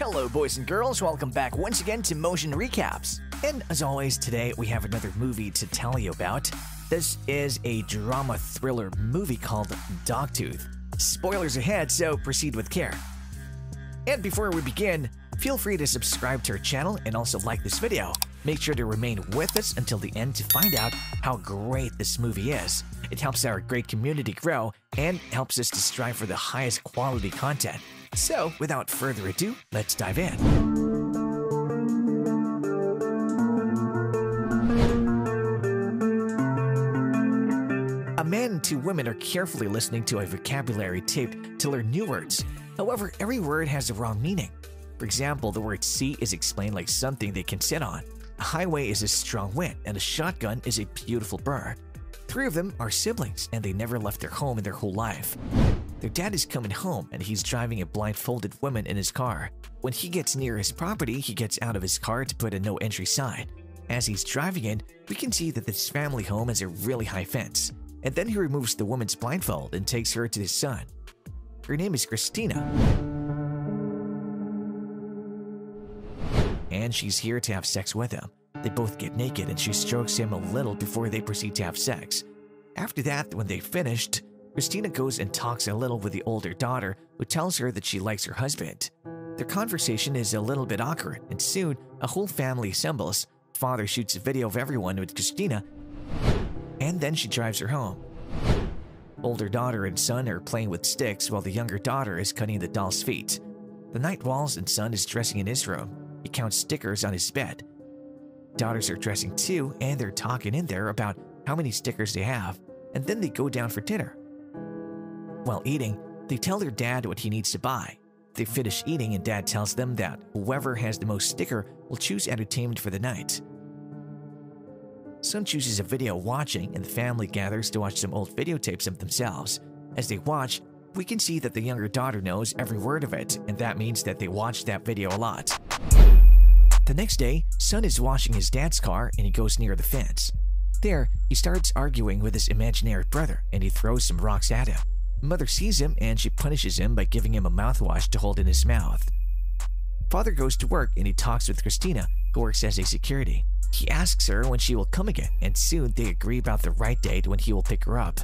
Hello boys and girls, welcome back once again to Motion Recaps. And as always, today we have another movie to tell you about. This is a drama thriller movie called Dogtooth. Spoilers ahead, so proceed with care. And before we begin, feel free to subscribe to our channel and also like this video. Make sure to remain with us until the end to find out how great this movie is. It helps our great community grow and helps us to strive for the highest quality content. So, without further ado, let's dive in. A man and two women are carefully listening to a vocabulary tape to learn new words. However, every word has a wrong meaning. For example, the word sea is explained like something they can sit on. A highway is a strong wind, and a shotgun is a beautiful bird. Three of them are siblings, and they never left their home in their whole life. Their dad is coming home, and he's driving a blindfolded woman in his car. When he gets near his property, he gets out of his car to put a no entry sign. As he's driving in, we can see that this family home has a really high fence. And then he removes the woman's blindfold and takes her to his son. Her name is Christina. And she's here to have sex with him. They both get naked and she strokes him a little before they proceed to have sex. After that, when they've finished, Christina goes and talks a little with the older daughter, who tells her that she likes her husband. Their conversation is a little bit awkward, and soon a whole family assembles. Father shoots a video of everyone with Christina, and then she drives her home. Older daughter and son are playing with sticks while the younger daughter is cutting the doll's feet. The night walls and son is dressing in his room. He counts stickers on his bed. Daughters are dressing too, and they're talking in there about how many stickers they have, and then they go down for dinner. While eating, they tell their dad what he needs to buy. They finish eating and dad tells them that whoever has the most sticker will choose entertainment for the night. Son chooses a video watching, and the family gathers to watch some old videotapes of themselves. As they watch, we can see that the younger daughter knows every word of it, and that means that they watched that video a lot. The next day, son is washing his dad's car and he goes near the fence. There, he starts arguing with his imaginary brother and he throws some rocks at him. Mother sees him and she punishes him by giving him a mouthwash to hold in his mouth. Father goes to work and he talks with Christina, who works as a security. He asks her when she will come again, and soon they agree about the right date when he will pick her up.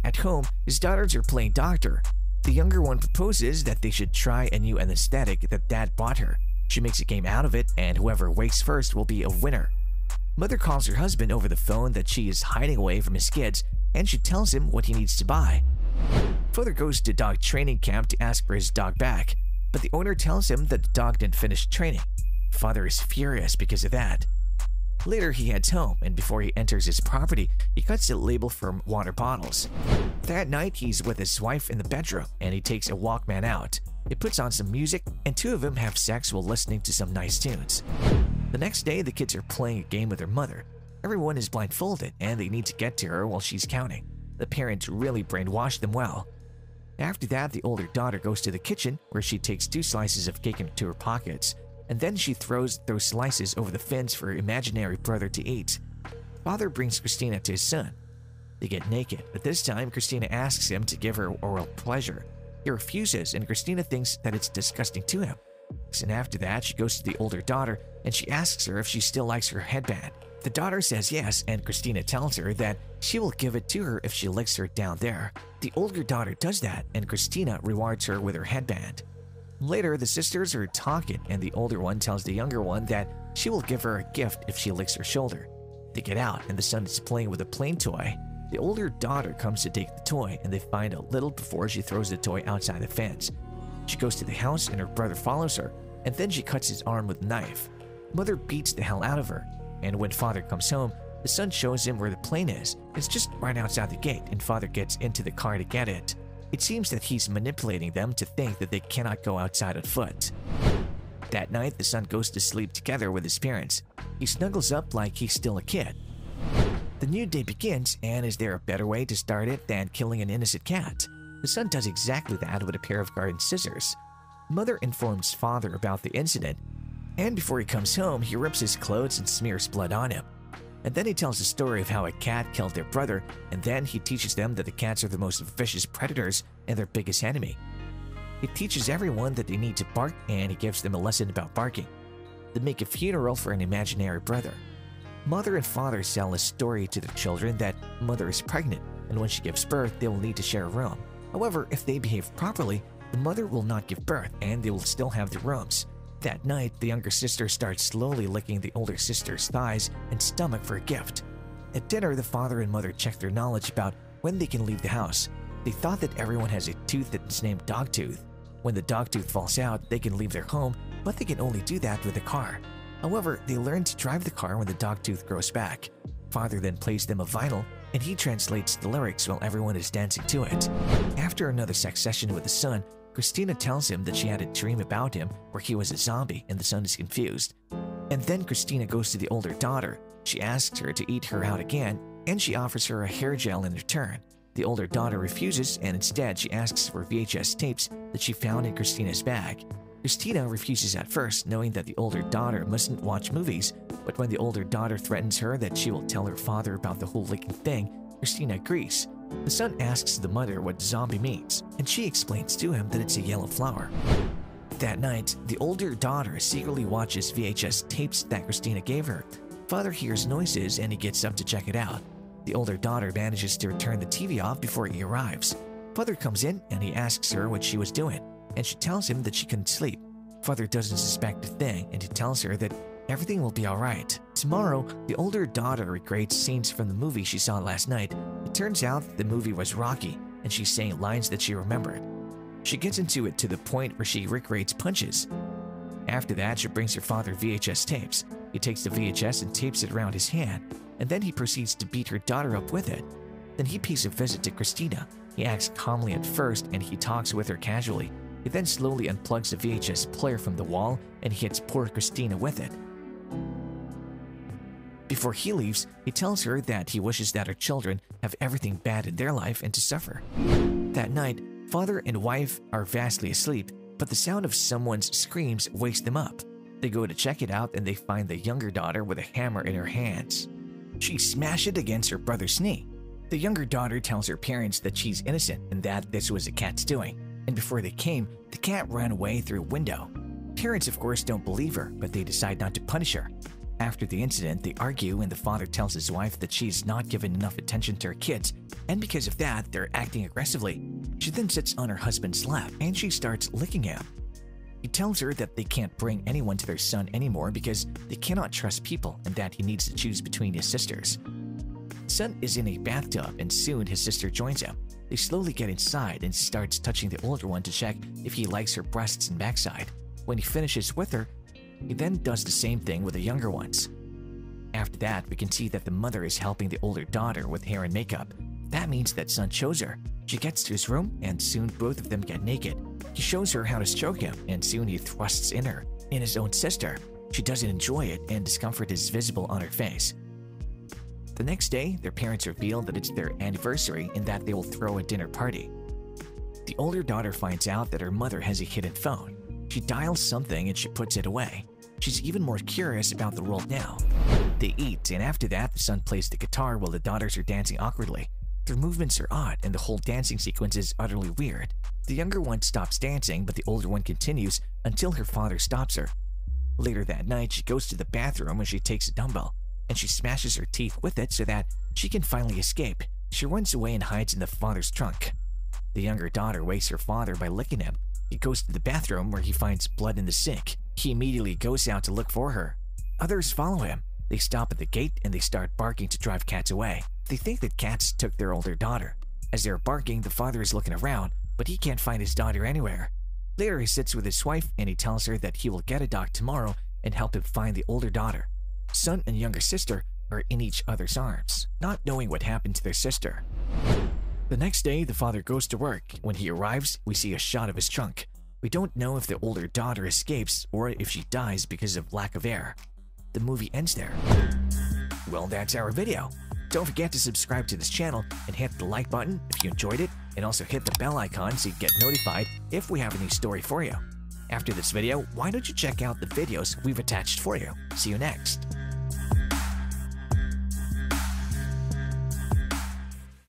At home, his daughters are playing doctor. The younger one proposes that they should try a new anesthetic that dad bought her. She makes a game out of it, and whoever wakes first will be a winner. Mother calls her husband over the phone that she is hiding away from his kids, and she tells him what he needs to buy. Father goes to dog training camp to ask for his dog back, but the owner tells him that the dog didn't finish training. Father is furious because of that. Later, he heads home, and before he enters his property, he cuts a label from water bottles. That night, he's with his wife in the bedroom, and he takes a Walkman out. He puts on some music, and two of them have sex while listening to some nice tunes. The next day, the kids are playing a game with their mother. Everyone is blindfolded, and they need to get to her while she's counting. The parents really brainwash them well. After that, the older daughter goes to the kitchen, where she takes 2 slices of cake into her pockets, and then she throws those slices over the fence for her imaginary brother to eat. Father brings Christina to his son. They get naked, but this time Christina asks him to give her oral pleasure. He refuses, and Christina thinks that it's disgusting to him. And after that, she goes to the older daughter, and she asks her if she still likes her headband. The daughter says yes, and Christina tells her that she will give it to her if she licks her down there. The older daughter does that, and Christina rewards her with her headband. Later, the sisters are talking, and the older one tells the younger one that she will give her a gift if she licks her shoulder. They get out, and the son is playing with a plane toy. The older daughter comes to take the toy, and they find a little before she throws the toy outside the fence. She goes to the house, and her brother follows her, and then she cuts his arm with a knife. Mother beats the hell out of her, and when father comes home, the son shows him where the plane is. It's just right outside the gate, and father gets into the car to get it. It seems that he's manipulating them to think that they cannot go outside on foot. That night, the son goes to sleep together with his parents. He snuggles up like he's still a kid. The new day begins, and is there a better way to start it than killing an innocent cat? The son does exactly that with a pair of garden scissors. Mother informs father about the incident, and before he comes home, he rips his clothes and smears blood on him. And then he tells the story of how a cat killed their brother, and then he teaches them that the cats are the most vicious predators and their biggest enemy. He teaches everyone that they need to bark, and he gives them a lesson about barking. They make a funeral for an imaginary brother. Mother and father tell a story to their children that mother is pregnant, and when she gives birth, they will need to share a room. However, if they behave properly, the mother will not give birth, and they will still have the rooms. That night, the younger sister starts slowly licking the older sister's thighs and stomach for a gift. At dinner, the father and mother check their knowledge about when they can leave the house. They thought that everyone has a tooth that is named Dogtooth. When the Dogtooth falls out, they can leave their home, but they can only do that with a car. However, they learn to drive the car when the Dogtooth grows back. Father then plays them a vinyl, and he translates the lyrics while everyone is dancing to it. After another sex session with the son, Christina tells him that she had a dream about him where he was a zombie, and the son is confused. And then Christina goes to the older daughter. She asks her to eat her out again, and she offers her a hair gel in return. The older daughter refuses, and instead she asks for VHS tapes that she found in Christina's bag. Christina refuses at first, knowing that the older daughter mustn't watch movies, but when the older daughter threatens her that she will tell her father about the whole licking thing, Christina agrees. The son asks the mother what zombie means, and she explains to him that it's a yellow flower. That night, the older daughter secretly watches VHS tapes that Christina gave her. Father hears noises and he gets up to check it out. The older daughter manages to turn the TV off before he arrives. Father comes in and he asks her what she was doing, and she tells him that she couldn't sleep. Father doesn't suspect a thing, and he tells her that everything will be alright. Tomorrow, the older daughter recreates scenes from the movie she saw last night. It turns out the movie was Rocky, and she's saying lines that she remembered. She gets into it to the point where she recreates punches. After that, she brings her father VHS tapes. He takes the VHS and tapes it around his hand, and then he proceeds to beat her daughter up with it. Then he pays a visit to Christina. He acts calmly at first, and he talks with her casually. He then slowly unplugs the VHS player from the wall, and he hits poor Christina with it. Before he leaves, he tells her that he wishes that her children have everything bad in their life and to suffer. That night, father and wife are vastly asleep, but the sound of someone's screams wakes them up. They go to check it out, and they find the younger daughter with a hammer in her hands. She smashes it against her brother's knee. The younger daughter tells her parents that she's innocent and that this was a cat's doing, and before they came, the cat ran away through a window. Parents, of course, don't believe her, but they decide not to punish her. After the incident, they argue, and the father tells his wife that she's not given enough attention to her kids, and because of that, they're acting aggressively. She then sits on her husband's lap, and she starts licking him. He tells her that they can't bring anyone to their son anymore because they cannot trust people, and that he needs to choose between his sisters. Son is in a bathtub, and soon his sister joins him. They slowly get inside and starts touching the older one to check if he likes her breasts and backside. When he finishes with her, he then does the same thing with the younger ones. After that, we can see that the mother is helping the older daughter with hair and makeup. That means that son chose her. She gets to his room, and soon both of them get naked. He shows her how to stroke him, and soon he thrusts in her, in his own sister. She doesn't enjoy it, and discomfort is visible on her face. The next day, their parents reveal that it's their anniversary and that they will throw a dinner party. The older daughter finds out that her mother has a hidden phone. She dials something and she puts it away. She's even more curious about the world now. They eat, and after that, the son plays the guitar while the daughters are dancing awkwardly. Their movements are odd, and the whole dancing sequence is utterly weird. The younger one stops dancing, but the older one continues until her father stops her. Later that night, she goes to the bathroom and she takes a dumbbell, and she smashes her teeth with it so that she can finally escape. She runs away and hides in the father's trunk. The younger daughter wakes her father by licking him. He goes to the bathroom where he finds blood in the sink. He immediately goes out to look for her. Others follow him. They stop at the gate and they start barking to drive cats away. They think that cats took their older daughter. As they're barking, the father is looking around, but he can't find his daughter anywhere. Later, he sits with his wife and he tells her that he will get a dog tomorrow and help him find the older daughter. Son and younger sister are in each other's arms, not knowing what happened to their sister. The next day, the father goes to work. When he arrives, we see a shot of his trunk. We don't know if the older daughter escapes or if she dies because of lack of air. The movie ends there. Well, that's our video. Don't forget to subscribe to this channel and hit the like button if you enjoyed it, and also hit the bell icon so you get notified if we have a new story for you. After this video, why don't you check out the videos we've attached for you? See you next.